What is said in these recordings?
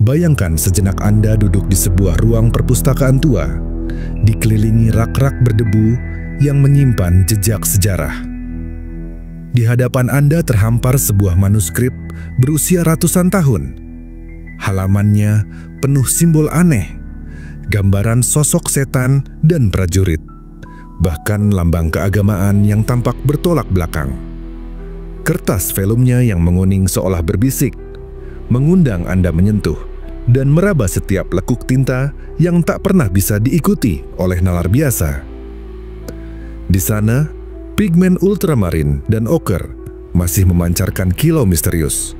Bayangkan sejenak Anda duduk di sebuah ruang perpustakaan tua, dikelilingi rak-rak berdebu yang menyimpan jejak sejarah. Di hadapan Anda terhampar sebuah manuskrip berusia ratusan tahun. Halamannya penuh simbol aneh, gambaran sosok setan dan prajurit, bahkan lambang keagamaan yang tampak bertolak belakang. Kertas velumnya yang menguning seolah berbisik, mengundang Anda menyentuh dan meraba setiap lekuk tinta yang tak pernah bisa diikuti oleh nalar biasa. Di sana, pigmen ultramarin dan oker masih memancarkan kilau misterius,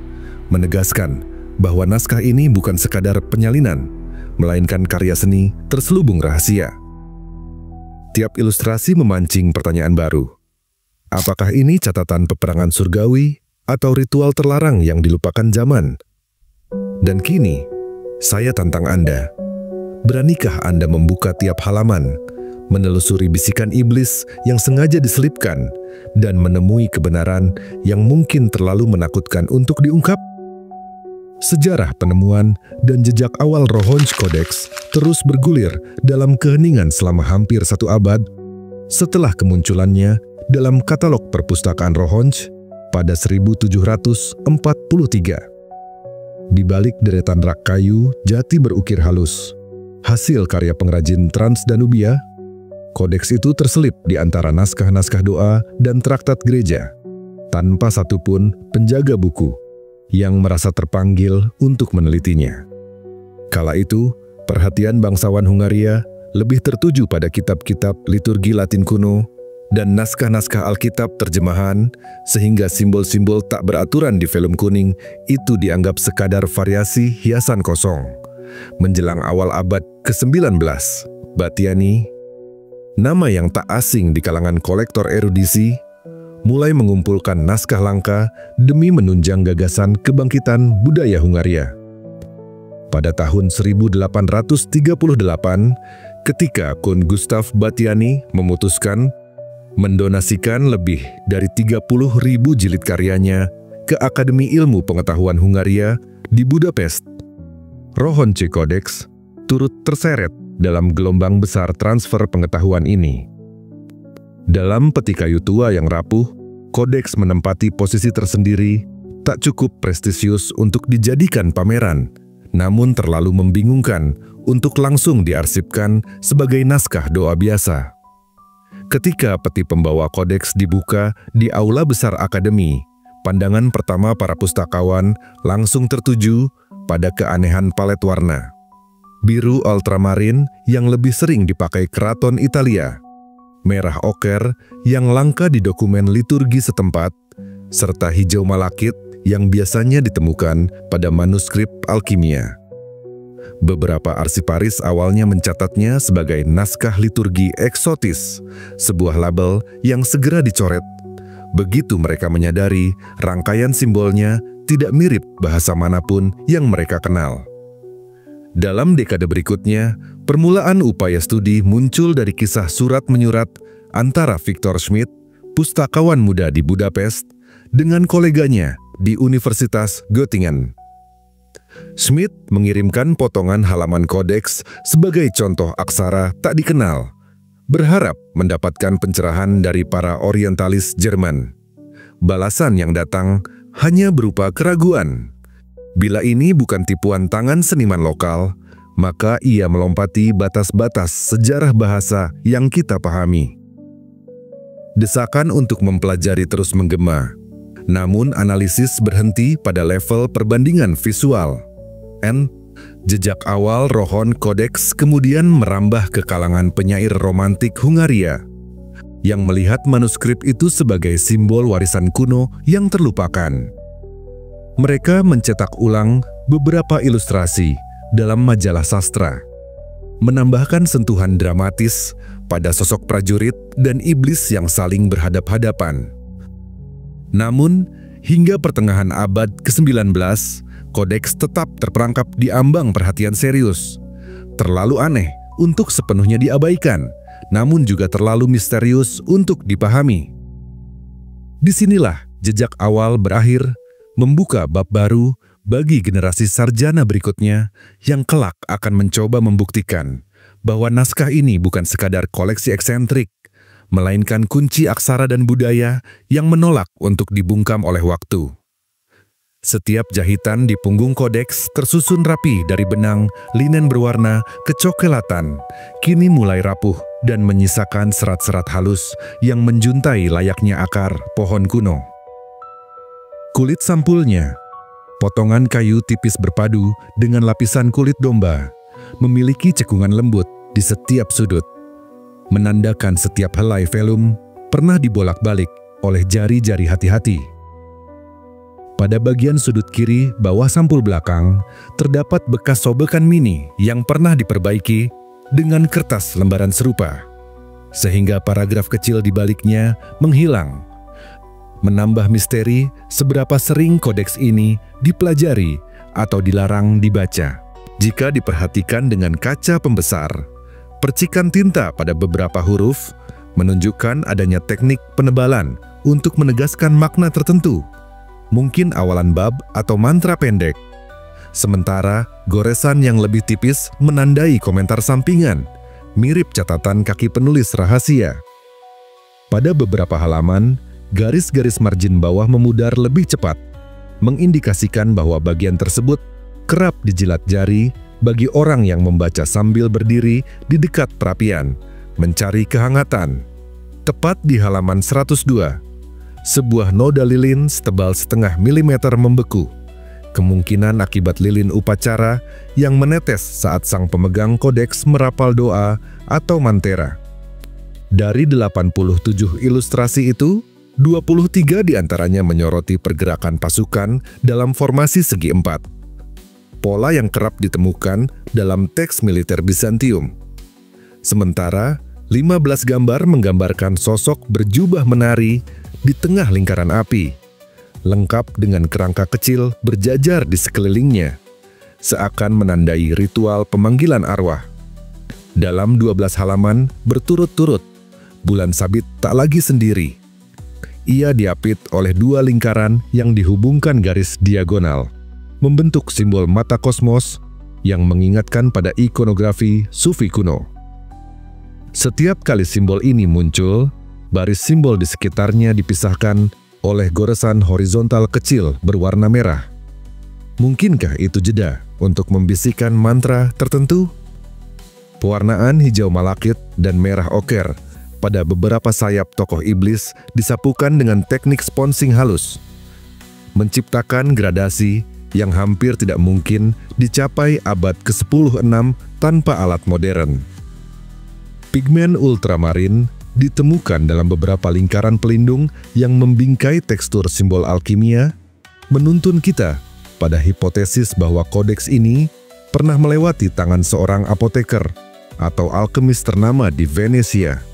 menegaskan bahwa naskah ini bukan sekadar penyalinan, melainkan karya seni terselubung rahasia. Tiap ilustrasi memancing pertanyaan baru. Apakah ini catatan peperangan surgawi atau ritual terlarang yang dilupakan zaman? Dan kini, saya tantang Anda. Beranikah Anda membuka tiap halaman, menelusuri bisikan iblis yang sengaja diselipkan, dan menemui kebenaran yang mungkin terlalu menakutkan untuk diungkap? Sejarah penemuan dan jejak awal Rohonj Codex terus bergulir dalam keheningan selama hampir 1 abad setelah kemunculannya dalam katalog perpustakaan Rohonj pada 1743. Di balik deretan rak kayu jati berukir halus, hasil karya pengrajin Transdanubia, kodeks itu terselip di antara naskah-naskah doa dan traktat gereja, tanpa satupun penjaga buku yang merasa terpanggil untuk menelitinya. Kala itu, perhatian bangsawan Hungaria lebih tertuju pada kitab-kitab liturgi Latin kuno dan naskah-naskah Alkitab terjemahan, sehingga simbol-simbol tak beraturan di velum kuning itu dianggap sekadar variasi hiasan kosong. Menjelang awal abad ke-19, Bastiani, nama yang tak asing di kalangan kolektor erudisi, mulai mengumpulkan naskah langka demi menunjang gagasan kebangkitan budaya Hungaria. Pada tahun 1838, ketika Count Gustav Bastiani memutuskan mendonasikan lebih dari 30.000 jilid karyanya ke Akademi Ilmu Pengetahuan Hungaria di Budapest, Rohonj Codex turut terseret dalam gelombang besar transfer pengetahuan ini. Dalam peti kayu tua yang rapuh, kodeks menempati posisi tersendiri, tak cukup prestisius untuk dijadikan pameran, namun terlalu membingungkan untuk langsung diarsipkan sebagai naskah doa biasa. Ketika peti pembawa kodeks dibuka di aula besar akademi, pandangan pertama para pustakawan langsung tertuju pada keanehan palet warna. Biru ultramarin yang lebih sering dipakai keraton Italia, merah oker yang langka di dokumen liturgi setempat, serta hijau malakit yang biasanya ditemukan pada manuskrip alkimia. Beberapa arsiparis awalnya mencatatnya sebagai naskah liturgi eksotis, sebuah label yang segera dicoret. Begitu mereka menyadari rangkaian simbolnya tidak mirip bahasa manapun yang mereka kenal. Dalam dekade berikutnya, permulaan upaya studi muncul dari kisah surat-menyurat antara Victor Schmidt, pustakawan muda di Budapest, dengan koleganya di Universitas Göttingen. Schmidt mengirimkan potongan halaman kodeks sebagai contoh aksara tak dikenal, berharap mendapatkan pencerahan dari para orientalis Jerman. Balasan yang datang hanya berupa keraguan. Bila ini bukan tipuan tangan seniman lokal, maka ia melompati batas-batas sejarah bahasa yang kita pahami. Desakan untuk mempelajari terus menggema, namun analisis berhenti pada level perbandingan visual. Jejak awal Rohonj Codex kemudian merambah ke kalangan penyair romantik Hungaria, yang melihat manuskrip itu sebagai simbol warisan kuno yang terlupakan. Mereka mencetak ulang beberapa ilustrasi dalam majalah sastra, menambahkan sentuhan dramatis pada sosok prajurit dan iblis yang saling berhadap-hadapan. Namun, hingga pertengahan abad ke-19, kodeks tetap terperangkap di ambang perhatian serius. Terlalu aneh untuk sepenuhnya diabaikan, namun juga terlalu misterius untuk dipahami. Disinilah jejak awal berakhir, membuka bab baru bagi generasi sarjana berikutnya yang kelak akan mencoba membuktikan bahwa naskah ini bukan sekadar koleksi eksentrik, melainkan kunci aksara dan budaya yang menolak untuk dibungkam oleh waktu. Setiap jahitan di punggung kodeks tersusun rapi dari benang linen berwarna kecoklatan, kini mulai rapuh dan menyisakan serat-serat halus yang menjuntai layaknya akar pohon kuno. Kulit sampulnya, potongan kayu tipis berpadu dengan lapisan kulit domba, memiliki cekungan lembut di setiap sudut, menandakan setiap helai velum pernah dibolak-balik oleh jari-jari hati-hati. Pada bagian sudut kiri bawah sampul belakang, terdapat bekas sobekan mini yang pernah diperbaiki dengan kertas lembaran serupa, sehingga paragraf kecil di baliknya menghilang, menambah misteri seberapa sering kodeks ini dipelajari atau dilarang dibaca. Jika diperhatikan dengan kaca pembesar, percikan tinta pada beberapa huruf menunjukkan adanya teknik penebalan untuk menegaskan makna tertentu, mungkin awalan bab atau mantra pendek. Sementara goresan yang lebih tipis menandai komentar sampingan, mirip catatan kaki penulis rahasia. Pada beberapa halaman, garis-garis margin bawah memudar lebih cepat, mengindikasikan bahwa bagian tersebut kerap dijilat jari bagi orang yang membaca sambil berdiri di dekat perapian, mencari kehangatan. Tepat di halaman 102, sebuah noda lilin setebal setengah milimeter membeku, kemungkinan akibat lilin upacara yang menetes saat sang pemegang kodeks merapal doa atau mantera. Dari 87 ilustrasi itu, 23 diantaranya menyoroti pergerakan pasukan dalam formasi segi empat, pola yang kerap ditemukan dalam teks militer Bizantium. Sementara, 15 gambar menggambarkan sosok berjubah menari di tengah lingkaran api, lengkap dengan kerangka kecil berjajar di sekelilingnya, seakan menandai ritual pemanggilan arwah. Dalam 12 halaman berturut-turut, bulan sabit tak lagi sendiri. Ia diapit oleh dua lingkaran yang dihubungkan garis diagonal, membentuk simbol mata kosmos yang mengingatkan pada ikonografi Sufi kuno. Setiap kali simbol ini muncul, baris simbol di sekitarnya dipisahkan oleh goresan horizontal kecil berwarna merah. Mungkinkah itu jeda untuk membisikkan mantra tertentu? Pewarnaan hijau malakit dan merah oker pada beberapa sayap tokoh iblis disapukan dengan teknik sponsing halus, menciptakan gradasi yang hampir tidak mungkin dicapai abad ke-10-6 tanpa alat modern. Pigmen ultramarin ditemukan dalam beberapa lingkaran pelindung yang membingkai tekstur simbol alkimia, menuntun kita pada hipotesis bahwa kodeks ini pernah melewati tangan seorang apoteker atau alkemis ternama di Venesia.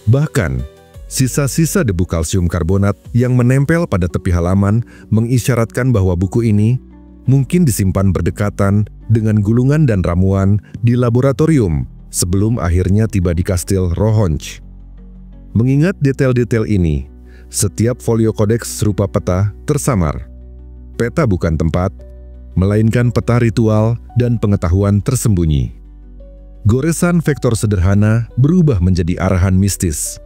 Bahkan, sisa-sisa debu kalsium karbonat yang menempel pada tepi halaman mengisyaratkan bahwa buku ini mungkin disimpan berdekatan dengan gulungan dan ramuan di laboratorium sebelum akhirnya tiba di kastil Rohonj. Mengingat detail-detail ini, setiap folio kodeks serupa peta tersamar. Peta bukan tempat, melainkan peta ritual dan pengetahuan tersembunyi. Goresan vektor sederhana berubah menjadi arahan mistis.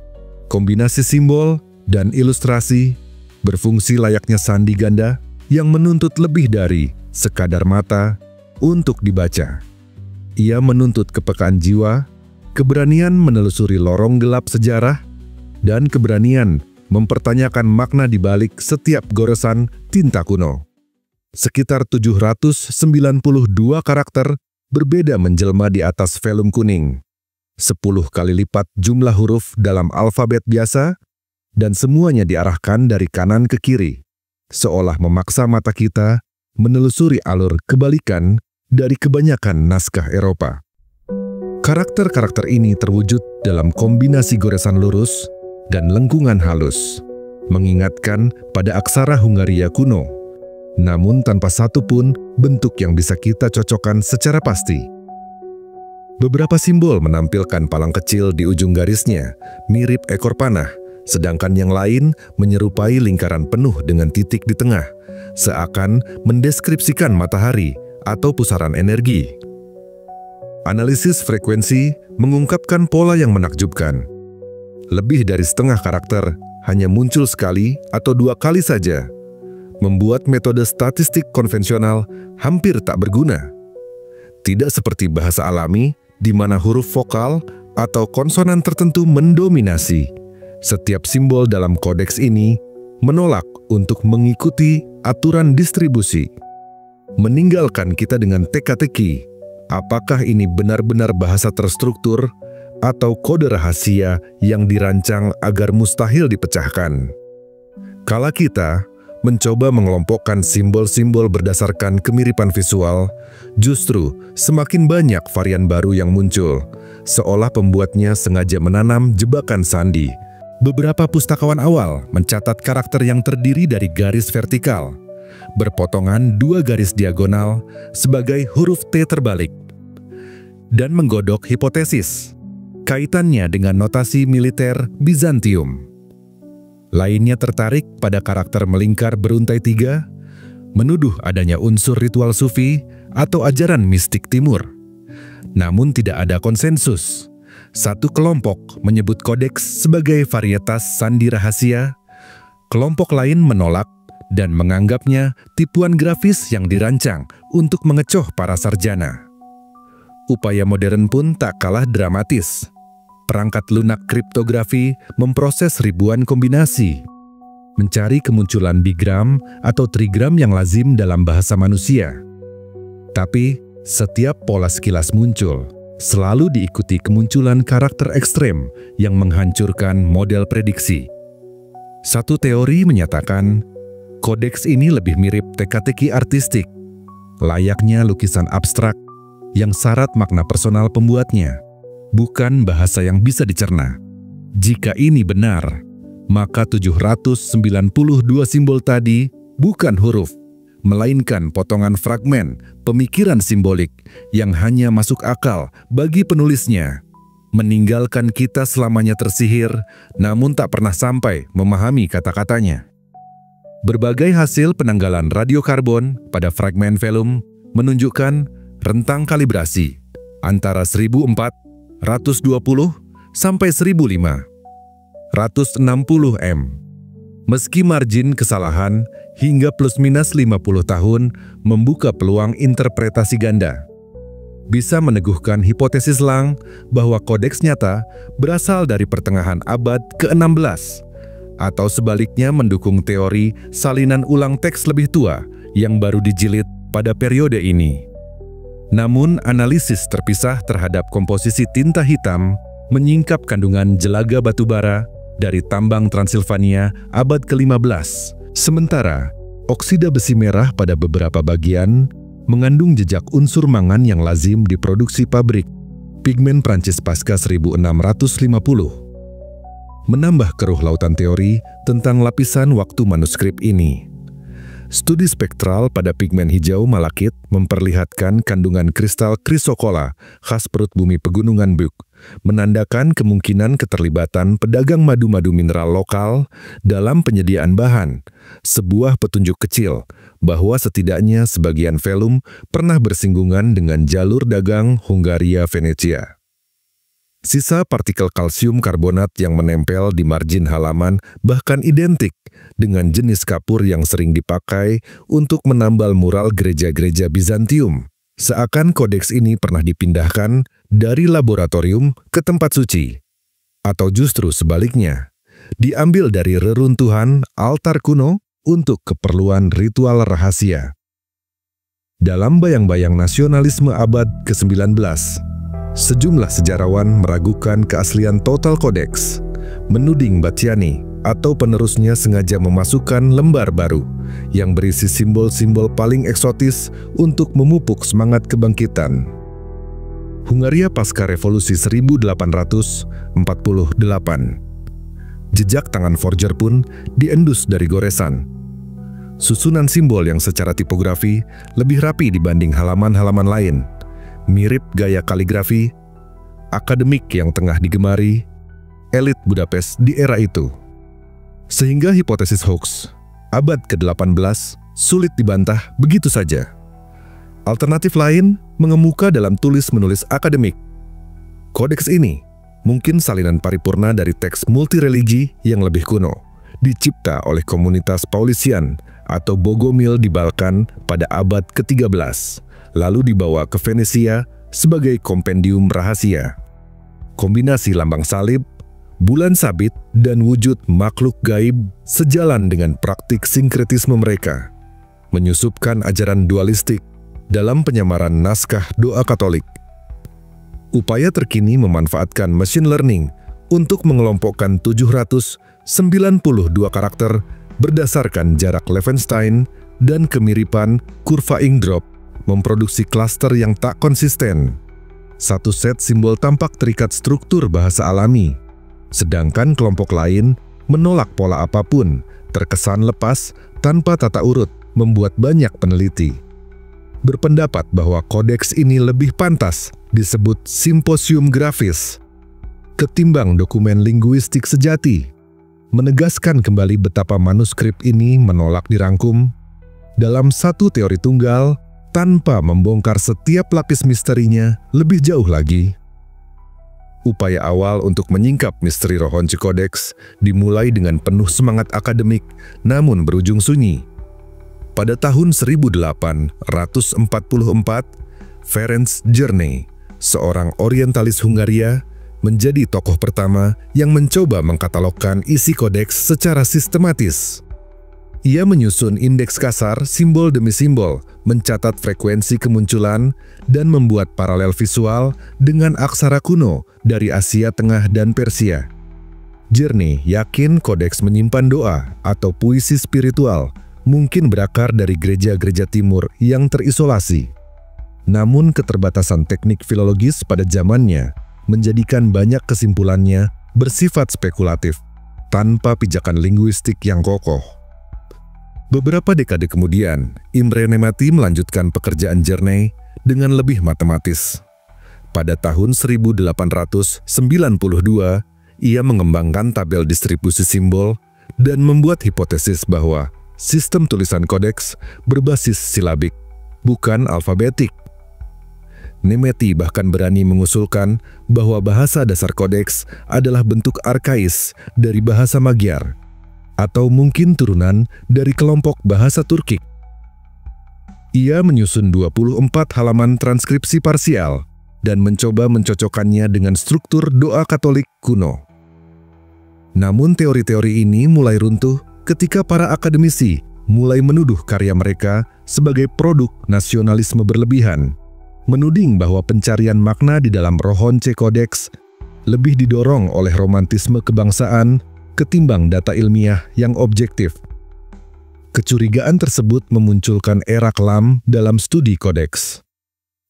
Kombinasi simbol dan ilustrasi berfungsi layaknya sandi ganda yang menuntut lebih dari sekadar mata untuk dibaca. Ia menuntut kepekaan jiwa, keberanian menelusuri lorong gelap sejarah, dan keberanian mempertanyakan makna di balik setiap goresan tinta kuno. Sekitar 792 karakter berbeda menjelma di atas velum kuning. 10 kali lipat jumlah huruf dalam alfabet biasa, dan semuanya diarahkan dari kanan ke kiri, seolah memaksa mata kita menelusuri alur kebalikan dari kebanyakan naskah Eropa. Karakter-karakter ini terwujud dalam kombinasi goresan lurus dan lengkungan halus, mengingatkan pada aksara Hungaria kuno, namun tanpa satu pun bentuk yang bisa kita cocokkan secara pasti. Beberapa simbol menampilkan palang kecil di ujung garisnya, mirip ekor panah, sedangkan yang lain menyerupai lingkaran penuh dengan titik di tengah, seakan mendeskripsikan matahari atau pusaran energi. Analisis frekuensi mengungkapkan pola yang menakjubkan. Lebih dari setengah karakter hanya muncul sekali atau 2 kali saja, membuat metode statistik konvensional hampir tak berguna. Tidak seperti bahasa alami, di mana huruf vokal atau konsonan tertentu mendominasi. Setiap simbol dalam kodeks ini menolak untuk mengikuti aturan distribusi. Meninggalkan kita dengan teka-teki, apakah ini benar-benar bahasa terstruktur atau kode rahasia yang dirancang agar mustahil dipecahkan. Kala kita mencoba mengelompokkan simbol-simbol berdasarkan kemiripan visual, justru semakin banyak varian baru yang muncul, seolah pembuatnya sengaja menanam jebakan sandi. Beberapa pustakawan awal mencatat karakter yang terdiri dari garis vertikal, berpotongan 2 garis diagonal sebagai huruf T terbalik, dan menggodok hipotesis kaitannya dengan notasi militer Bizantium. Lainnya tertarik pada karakter melingkar beruntai 3, menuduh adanya unsur ritual sufi atau ajaran mistik timur. Namun tidak ada konsensus. Satu kelompok menyebut kodeks sebagai varietas sandi rahasia, kelompok lain menolak dan menganggapnya tipuan grafis yang dirancang untuk mengecoh para sarjana. Upaya modern pun tak kalah dramatis. Perangkat lunak kriptografi memproses ribuan kombinasi, mencari kemunculan bigram atau trigram yang lazim dalam bahasa manusia. Tapi, setiap pola sekilas muncul, selalu diikuti kemunculan karakter ekstrem yang menghancurkan model prediksi. Satu teori menyatakan, kodeks ini lebih mirip teka-teki artistik, layaknya lukisan abstrak yang syarat makna personal pembuatnya, bukan bahasa yang bisa dicerna. Jika ini benar, maka 792 simbol tadi bukan huruf, melainkan potongan fragmen pemikiran simbolik yang hanya masuk akal bagi penulisnya, meninggalkan kita selamanya tersihir, namun tak pernah sampai memahami kata-katanya. Berbagai hasil penanggalan radiokarbon pada fragmen velum menunjukkan rentang kalibrasi antara 1400 120 sampai 1500 160 M. Meski margin kesalahan hingga plus minus 50 tahun membuka peluang interpretasi ganda, bisa meneguhkan hipotesis Lang bahwa kodeks nyata berasal dari pertengahan abad ke-16, atau sebaliknya mendukung teori salinan ulang teks lebih tua yang baru dijilid pada periode ini. Namun, analisis terpisah terhadap komposisi tinta hitam menyingkap kandungan jelaga batubara dari tambang Transilvania abad ke-15. Sementara, oksida besi merah pada beberapa bagian mengandung jejak unsur mangan yang lazim diproduksi pabrik pigmen Prancis pasca 1650. Menambah keruh lautan teori tentang lapisan waktu manuskrip ini. Studi spektral pada pigmen hijau malakit memperlihatkan kandungan kristal krisokola khas perut bumi pegunungan Buk, menandakan kemungkinan keterlibatan pedagang madu-madu mineral lokal dalam penyediaan bahan, sebuah petunjuk kecil bahwa setidaknya sebagian velum pernah bersinggungan dengan jalur dagang Hungaria-Venetia. Sisa partikel kalsium karbonat yang menempel di margin halaman bahkan identik dengan jenis kapur yang sering dipakai untuk menambal mural gereja-gereja Bizantium. Seakan kodeks ini pernah dipindahkan dari laboratorium ke tempat suci. Atau justru sebaliknya, diambil dari reruntuhan altar kuno untuk keperluan ritual rahasia. Dalam bayang-bayang nasionalisme abad ke-19, sejumlah sejarawan meragukan keaslian total kodeks, menuding Bastiani atau penerusnya sengaja memasukkan lembar baru yang berisi simbol-simbol paling eksotis untuk memupuk semangat kebangkitan. Hungaria pasca revolusi 1848. Jejak tangan forger pun diendus dari goresan. Susunan simbol yang secara tipografi lebih rapi dibanding halaman-halaman lain, mirip gaya kaligrafi akademik yang tengah digemari elit Budapest di era itu. Sehingga hipotesis hoax abad ke-18 sulit dibantah begitu saja. Alternatif lain mengemuka dalam tulis-menulis akademik. Kodeks ini mungkin salinan paripurna dari teks multireligi yang lebih kuno, dicipta oleh komunitas Paulisian atau Bogomil di Balkan pada abad ke-13, lalu dibawa ke Venesia sebagai kompendium rahasia. Kombinasi lambang salib, bulan sabit, dan wujud makhluk gaib sejalan dengan praktik sinkretisme mereka, menyusupkan ajaran dualistik dalam penyamaran naskah doa Katolik. Upaya terkini memanfaatkan machine learning untuk mengelompokkan 792 karakter berdasarkan jarak Levenshtein dan kemiripan kurva Ingdrop memproduksi klaster yang tak konsisten. Satu set simbol tampak terikat struktur bahasa alami, sedangkan kelompok lain menolak pola apapun, terkesan lepas tanpa tata urut, membuat banyak peneliti berpendapat bahwa kodeks ini lebih pantas disebut simposium grafis ketimbang dokumen linguistik sejati, menegaskan kembali betapa manuskrip ini menolak dirangkum dalam satu teori tunggal tanpa membongkar setiap lapis misterinya lebih jauh lagi. Upaya awal untuk menyingkap misteri Rohonce Codex dimulai dengan penuh semangat akademik namun berujung sunyi. Pada tahun 1844, Ferenc Jernej, seorang orientalis Hungaria, menjadi tokoh pertama yang mencoba mengkatalogkan isi kodeks secara sistematis. Ia menyusun indeks kasar simbol demi simbol, mencatat frekuensi kemunculan, dan membuat paralel visual dengan aksara kuno dari Asia Tengah dan Persia. Jernej yakin kodeks menyimpan doa atau puisi spiritual, mungkin berakar dari gereja-gereja timur yang terisolasi. Namun keterbatasan teknik filologis pada zamannya menjadikan banyak kesimpulannya bersifat spekulatif, tanpa pijakan linguistik yang kokoh. Beberapa dekade kemudian, Imre Nemati melanjutkan pekerjaan Jernej dengan lebih matematis. Pada tahun 1892, ia mengembangkan tabel distribusi simbol dan membuat hipotesis bahwa sistem tulisan kodeks berbasis silabik, bukan alfabetik. Nemati bahkan berani mengusulkan bahwa bahasa dasar kodeks adalah bentuk arkais dari bahasa Magyar, atau mungkin turunan dari kelompok bahasa Turkik. Ia menyusun 24 halaman transkripsi parsial dan mencoba mencocokkannya dengan struktur doa Katolik kuno. Namun teori-teori ini mulai runtuh ketika para akademisi mulai menuduh karya mereka sebagai produk nasionalisme berlebihan, menuding bahwa pencarian makna di dalam Rohonce Codex lebih didorong oleh romantisme kebangsaan ketimbang data ilmiah yang objektif. Kecurigaan tersebut memunculkan era kelam dalam studi kodeks.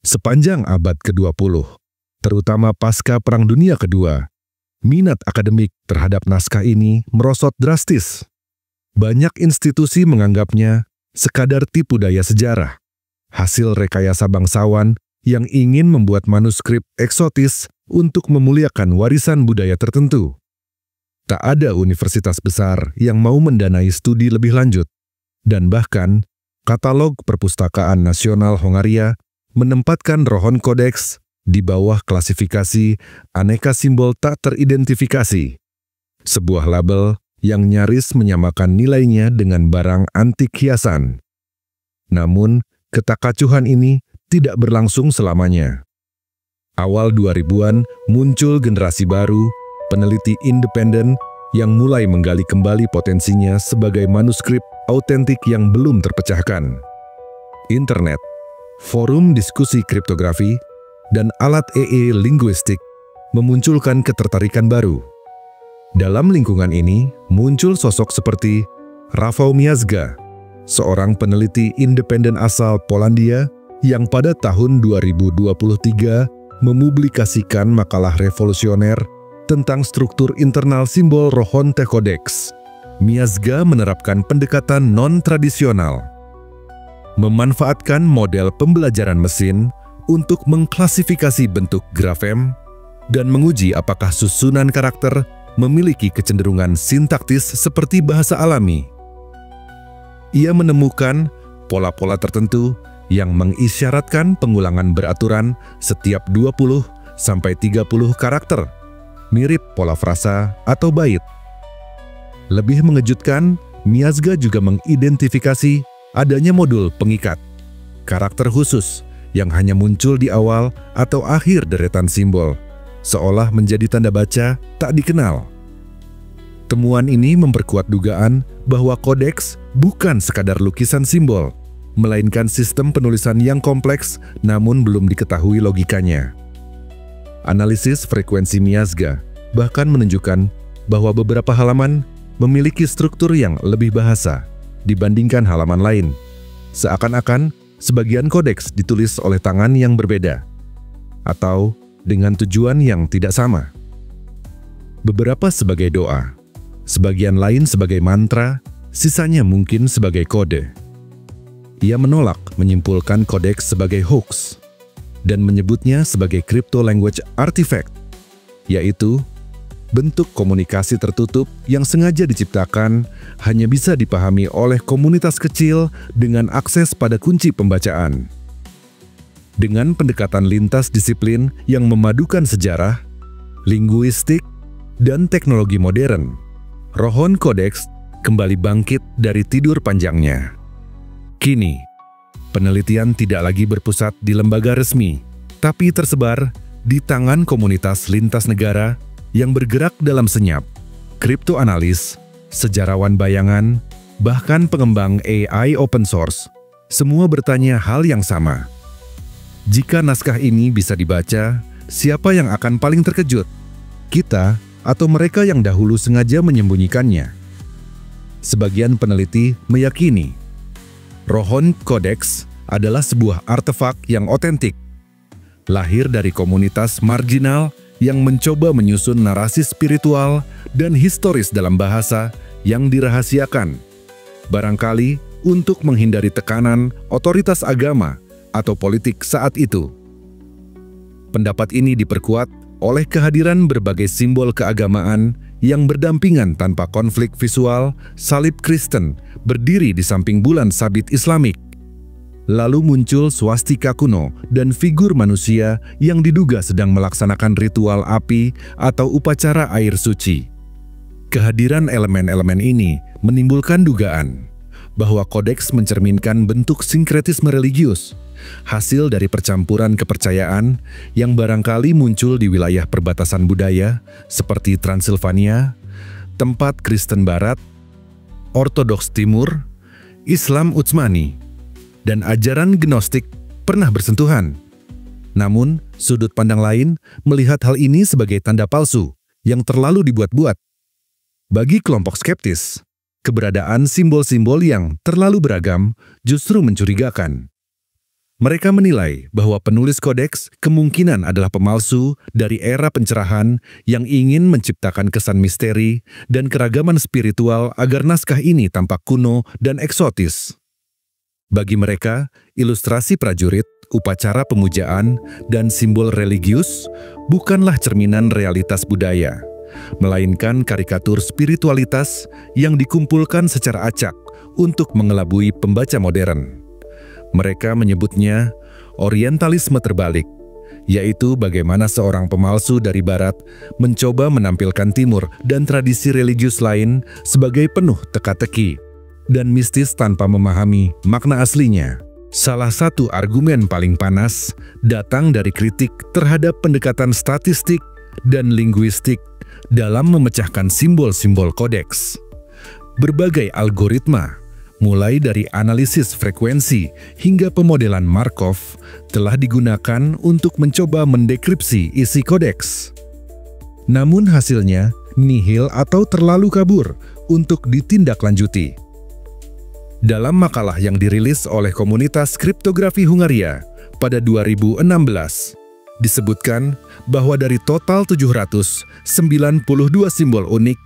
Sepanjang abad ke-20, terutama pasca Perang Dunia Kedua, minat akademik terhadap naskah ini merosot drastis. Banyak institusi menganggapnya sekadar tipu daya sejarah, hasil rekayasa bangsawan yang ingin membuat manuskrip eksotis untuk memuliakan warisan budaya tertentu. Tak ada universitas besar yang mau mendanai studi lebih lanjut, dan bahkan Katalog Perpustakaan Nasional Hongaria menempatkan Rohon Codex di bawah klasifikasi aneka simbol tak teridentifikasi, sebuah label yang nyaris menyamakan nilainya dengan barang antik hiasan. Namun, ketakacuhan ini tidak berlangsung selamanya. Awal 2000-an muncul generasi baru, peneliti independen yang mulai menggali kembali potensinya sebagai manuskrip autentik yang belum terpecahkan. Internet, forum diskusi kriptografi, dan alat EE linguistik memunculkan ketertarikan baru. Dalam lingkungan ini, muncul sosok seperti Rafał Miazga, seorang peneliti independen asal Polandia yang pada tahun 2023 mempublikasikan makalah revolusioner tentang struktur internal simbol Rohonce Codex. Miazga menerapkan pendekatan non-tradisional, memanfaatkan model pembelajaran mesin untuk mengklasifikasi bentuk grafem dan menguji apakah susunan karakter memiliki kecenderungan sintaktis seperti bahasa alami. Ia menemukan pola-pola tertentu yang mengisyaratkan pengulangan beraturan setiap 20 sampai 30 karakter, mirip pola frasa atau bait. Lebih mengejutkan, Miazga juga mengidentifikasi adanya modul pengikat, karakter khusus yang hanya muncul di awal atau akhir deretan simbol, seolah menjadi tanda baca tak dikenal. Temuan ini memperkuat dugaan bahwa kodeks bukan sekadar lukisan simbol, melainkan sistem penulisan yang kompleks namun belum diketahui logikanya. Analisis frekuensi Miazga bahkan menunjukkan bahwa beberapa halaman memiliki struktur yang lebih bahasa dibandingkan halaman lain. Seakan-akan sebagian kodeks ditulis oleh tangan yang berbeda, atau dengan tujuan yang tidak sama. Beberapa sebagai doa, sebagian lain sebagai mantra, sisanya mungkin sebagai kode. Ia menolak menyimpulkan kodeks sebagai hoax, dan menyebutnya sebagai crypto language artifact, yaitu bentuk komunikasi tertutup yang sengaja diciptakan hanya bisa dipahami oleh komunitas kecil dengan akses pada kunci pembacaan. Dengan pendekatan lintas disiplin yang memadukan sejarah, linguistik, dan teknologi modern, Rohon Codex kembali bangkit dari tidur panjangnya. Kini, penelitian tidak lagi berpusat di lembaga resmi, tapi tersebar di tangan komunitas lintas negara yang bergerak dalam senyap, kriptoanalis, sejarawan bayangan, bahkan pengembang AI open source. Semua bertanya hal yang sama. Jika naskah ini bisa dibaca, siapa yang akan paling terkejut? Kita atau mereka yang dahulu sengaja menyembunyikannya? Sebagian peneliti meyakini Rohon Codex adalah sebuah artefak yang otentik, lahir dari komunitas marginal yang mencoba menyusun narasi spiritual dan historis dalam bahasa yang dirahasiakan, barangkali untuk menghindari tekanan otoritas agama atau politik saat itu. Pendapat ini diperkuat oleh kehadiran berbagai simbol keagamaan yang berdampingan tanpa konflik visual, salib Kristen berdiri di samping bulan sabit Islamik. Lalu muncul swastika kuno dan figur manusia yang diduga sedang melaksanakan ritual api atau upacara air suci. Kehadiran elemen-elemen ini menimbulkan dugaan bahwa kodeks mencerminkan bentuk sinkretisme religius, hasil dari percampuran kepercayaan yang barangkali muncul di wilayah perbatasan budaya seperti Transilvania, tempat Kristen Barat, Ortodoks Timur, Islam Utsmani, dan ajaran Gnostik pernah bersentuhan. Namun, sudut pandang lain melihat hal ini sebagai tanda palsu yang terlalu dibuat-buat. Bagi kelompok skeptis, keberadaan simbol-simbol yang terlalu beragam justru mencurigakan. Mereka menilai bahwa penulis kodeks kemungkinan adalah pemalsu dari era pencerahan yang ingin menciptakan kesan misteri dan keragaman spiritual agar naskah ini tampak kuno dan eksotis. Bagi mereka, ilustrasi prajurit, upacara pemujaan, dan simbol religius bukanlah cerminan realitas budaya, melainkan karikatur spiritualitas yang dikumpulkan secara acak untuk mengelabui pembaca modern. Mereka menyebutnya orientalisme terbalik, yaitu bagaimana seorang pemalsu dari barat mencoba menampilkan timur dan tradisi religius lain sebagai penuh teka-teki dan mistis tanpa memahami makna aslinya. Salah satu argumen paling panas datang dari kritik terhadap pendekatan statistik dan linguistik dalam memecahkan simbol-simbol kodeks. Berbagai algoritma, mulai dari analisis frekuensi hingga pemodelan Markov, telah digunakan untuk mencoba mendekripsi isi kodeks. Namun hasilnya nihil atau terlalu kabur untuk ditindaklanjuti. Dalam makalah yang dirilis oleh komunitas kriptografi Hungaria pada 2016, disebutkan bahwa dari total 792 simbol unik,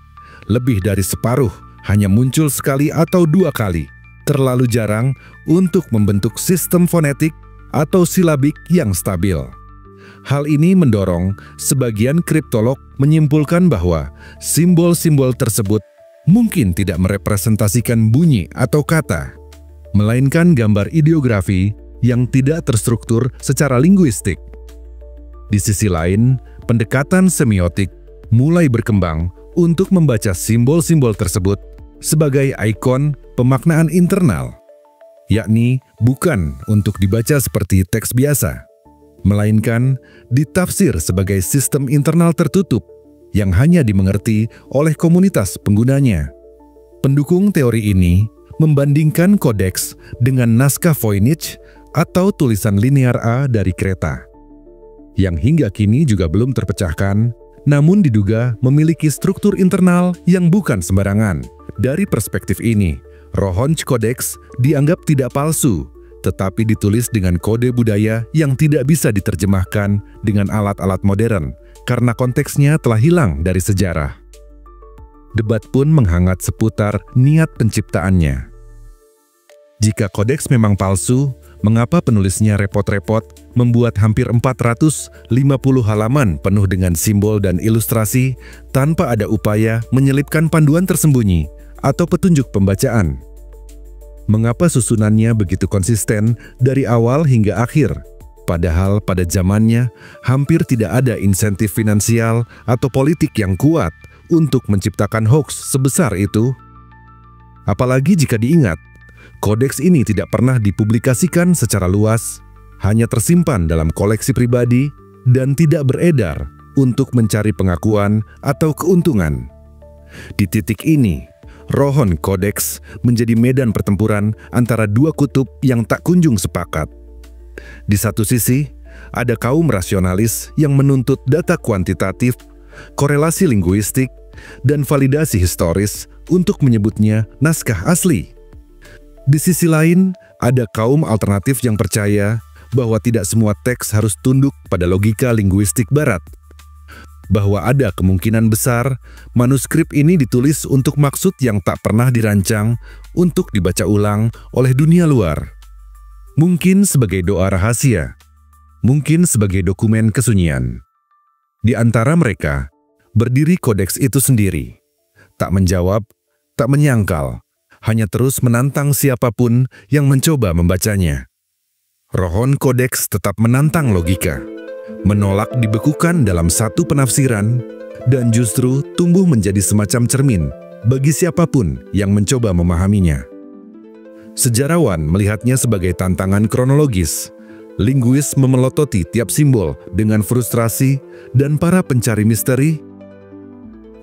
lebih dari separuh hanya muncul sekali atau dua kali, terlalu jarang untuk membentuk sistem fonetik atau silabik yang stabil. Hal ini mendorong sebagian kriptolog menyimpulkan bahwa simbol-simbol tersebut mungkin tidak merepresentasikan bunyi atau kata, melainkan gambar ideografi yang tidak terstruktur secara linguistik. Di sisi lain, pendekatan semiotik mulai berkembang untuk membaca simbol-simbol tersebut sebagai ikon pemaknaan internal, yakni bukan untuk dibaca seperti teks biasa, melainkan ditafsir sebagai sistem internal tertutup yang hanya dimengerti oleh komunitas penggunanya. Pendukung teori ini membandingkan kodeks dengan naskah Voynich atau tulisan linear A dari kereta, yang hingga kini juga belum terpecahkan, namun diduga memiliki struktur internal yang bukan sembarangan. Dari perspektif ini, Rohonch Codex dianggap tidak palsu, tetapi ditulis dengan kode budaya yang tidak bisa diterjemahkan dengan alat-alat modern, karena konteksnya telah hilang dari sejarah. Debat pun menghangat seputar niat penciptaannya. Jika kodeks memang palsu, mengapa penulisnya repot-repot membuat hampir 450 halaman penuh dengan simbol dan ilustrasi tanpa ada upaya menyelipkan panduan tersembunyi atau petunjuk pembacaan? Mengapa susunannya begitu konsisten dari awal hingga akhir, padahal pada zamannya hampir tidak ada insentif finansial atau politik yang kuat untuk menciptakan hoaks sebesar itu? Apalagi jika diingat, kodeks ini tidak pernah dipublikasikan secara luas, hanya tersimpan dalam koleksi pribadi dan tidak beredar untuk mencari pengakuan atau keuntungan. Di titik ini, Rohonch Codex menjadi medan pertempuran antara dua kutub yang tak kunjung sepakat. Di satu sisi, ada kaum rasionalis yang menuntut data kuantitatif, korelasi linguistik, dan validasi historis untuk menyebutnya naskah asli. Di sisi lain, ada kaum alternatif yang percaya bahwa tidak semua teks harus tunduk pada logika linguistik barat, bahwa ada kemungkinan besar manuskrip ini ditulis untuk maksud yang tak pernah dirancang untuk dibaca ulang oleh dunia luar. Mungkin sebagai doa rahasia, mungkin sebagai dokumen kesunyian. Di antara mereka, berdiri kodeks itu sendiri. Tak menjawab, tak menyangkal, hanya terus menantang siapapun yang mencoba membacanya. Rohonch Codex tetap menantang logika, menolak dibekukan dalam satu penafsiran, dan justru tumbuh menjadi semacam cermin bagi siapapun yang mencoba memahaminya. Sejarawan melihatnya sebagai tantangan kronologis. Linguis memelototi tiap simbol dengan frustrasi, dan para pencari misteri,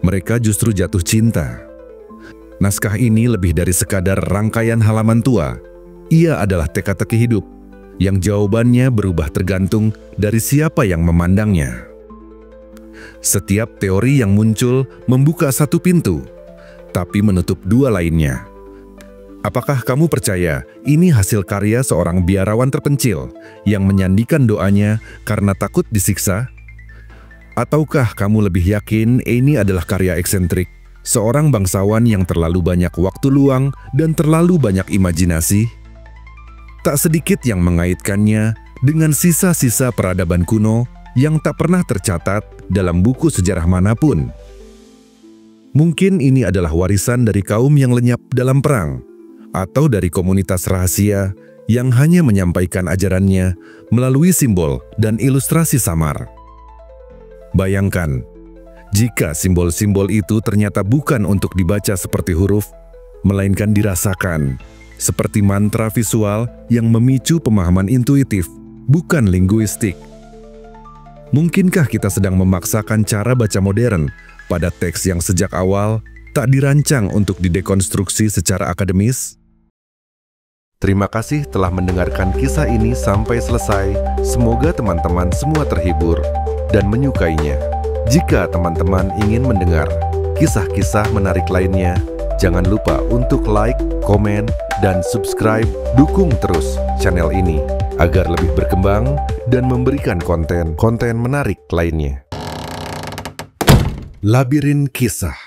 mereka justru jatuh cinta. Naskah ini lebih dari sekadar rangkaian halaman tua. Ia adalah teka-teki hidup, yang jawabannya berubah tergantung dari siapa yang memandangnya. Setiap teori yang muncul membuka satu pintu, tapi menutup dua lainnya. Apakah kamu percaya ini hasil karya seorang biarawan terpencil yang menyandikan doanya karena takut disiksa? Ataukah kamu lebih yakin ini adalah karya eksentrik, seorang bangsawan yang terlalu banyak waktu luang dan terlalu banyak imajinasi? Tak sedikit yang mengaitkannya dengan sisa-sisa peradaban kuno yang tak pernah tercatat dalam buku sejarah manapun. Mungkin ini adalah warisan dari kaum yang lenyap dalam perang, atau dari komunitas rahasia yang hanya menyampaikan ajarannya melalui simbol dan ilustrasi samar. Bayangkan, jika simbol-simbol itu ternyata bukan untuk dibaca seperti huruf, melainkan dirasakan seperti mantra visual yang memicu pemahaman intuitif, bukan linguistik. Mungkinkah kita sedang memaksakan cara baca modern pada teks yang sejak awal tak dirancang untuk didekonstruksi secara akademis? Terima kasih telah mendengarkan kisah ini sampai selesai. Semoga teman-teman semua terhibur dan menyukainya. Jika teman-teman ingin mendengar kisah-kisah menarik lainnya, jangan lupa untuk like, komen, dan subscribe. Dukung terus channel ini agar lebih berkembang dan memberikan konten-konten menarik lainnya. Labirin Kisah.